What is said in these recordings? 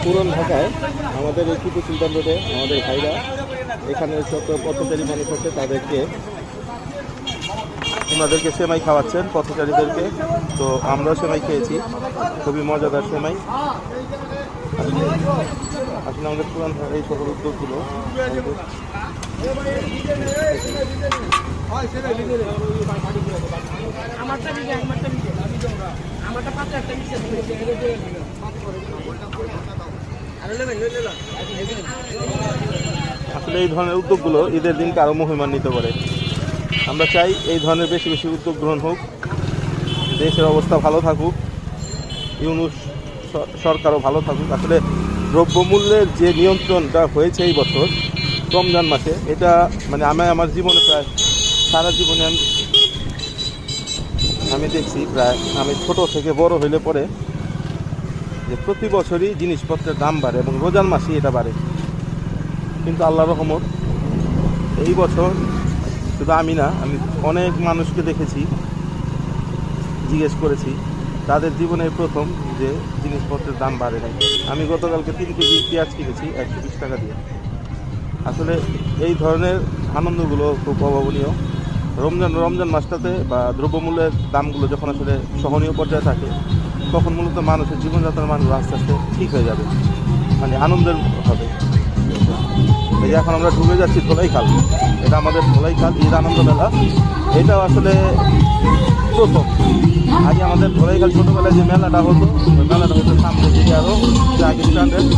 পুরান ঢাকায় আমাদের এই টিপু সুলতান রোডে আমাদের ভাইরা এখানে যত পথচারী মানুষ আছে ওনাদেরকে সেমাই খাওয়াচ্ছেন পথচারীদেরকে। তো আমরাও সেমাই খেয়েছি, খুবই মজাদার সেমাই। আসলে আমাদের পুরান ঢাকায় এই সকল উদ্যোগগুলো আসলে এই ধরনের উদ্যোগগুলো ঈদের দিনকে আরও মহিমান্বিত করে। আমরা চাই এই ধরনের বেশি বেশি উদ্যোগ গ্রহণ হোক, দেশের অবস্থা ভালো থাকুক, ইউনূস সরকারও ভালো থাকুক। আসলে দ্রব্যমূল্যের যে নিয়ন্ত্রণটা হয়েছে এই বছর রমজান মাসে, এটা মানে আমার জীবনে প্রায় সারা জীবনে আমি দেখছি, প্রায় আমি ছোট থেকে বড় হইলে পরে যে প্রতি বছরই জিনিসপত্রের দাম বাড়ে এবং রোজার মাসেই এটা বাড়ে। কিন্তু আল্লাহর রহমত এই বছর শুধু আমি না, আমি অনেক মানুষকে দেখেছি, জিজ্ঞেস করেছি, তাদের জীবনের প্রথম যে জিনিসপত্রের দাম বাড়ে নাই। আমি গতকালকে 3 কেজি পেঁয়াজ কিনেছি 120 টাকা দিয়ে। আসলে এই ধরনের আনন্দগুলো খুব অভাবনীয়। রমজান মাসটাতে বা দ্রব্যমূল্যের দামগুলো যখন আসলে সহনীয় পর্যায়ে থাকে, তখন মূলত মানুষের জীবনযাত্রার মানগুলো আস্তে আস্তে ঠিক হয়ে যাবে, মানে আনন্দের হবে। এই যে এখন আমরা ঢুকে যাচ্ছি ধোলাইখাল, এটা আমাদের ধোলাইখাল ঈদ আনন্দ মেলা। এটাও আসলে প্রথম। আগে আমাদের ধোলাইখাল ছোটোবেলায় যে মেলাটা হতো, ওই মেলাটা হতো সামনের দিকে আরও আগে স্ট্যান্ডার্ড।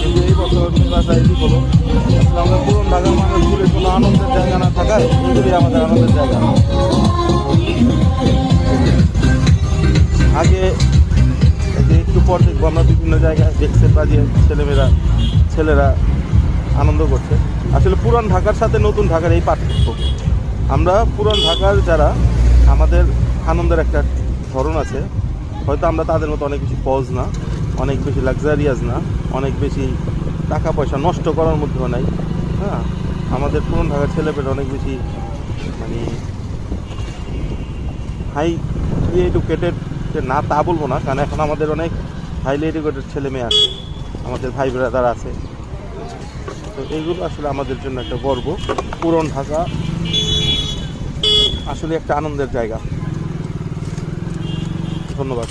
কিন্তু এই বছর নির্বাচনী হলো, আসলে আমরা পুরন ঢাকার মানুষগুলির কোনো আনন্দের জায়গা না থাকায় এগুলি আমাদের আনন্দের জায়গা। আগে যে একটু পর দেখবো আমরা বিভিন্ন জায়গায় দেখতে বাজিয়ে ছেলেরা আনন্দ করছে। আসলে পুরান ঢাকার সাথে নতুন ঢাকার এই পার্থক্য। আমরা পুরান ঢাকার যারা, আমাদের আনন্দের একটা ধরন আছে, হয়তো আমরা তাদের মতো অনেক বেশি পজ না, অনেক বেশি লাক্সারিয়াস না, অনেক বেশি টাকা পয়সা নষ্ট করার মধ্যেও নাই। হ্যাঁ, আমাদের পুরান ঢাকার ছেলেপেলে অনেক বেশি মানে হাই এডুকেটেড না, তা বলবো না, কারণ এখন আমাদের অনেক হাইলি এডুকেটেড ছেলে মেয়ে আছে, আমাদের ভাই ব্রাদার আছে। তো এইগুলো আসলে আমাদের জন্য একটা গর্ব। পুরান ঢাকা আসলে একটা আনন্দের জায়গা। ধন্যবাদ।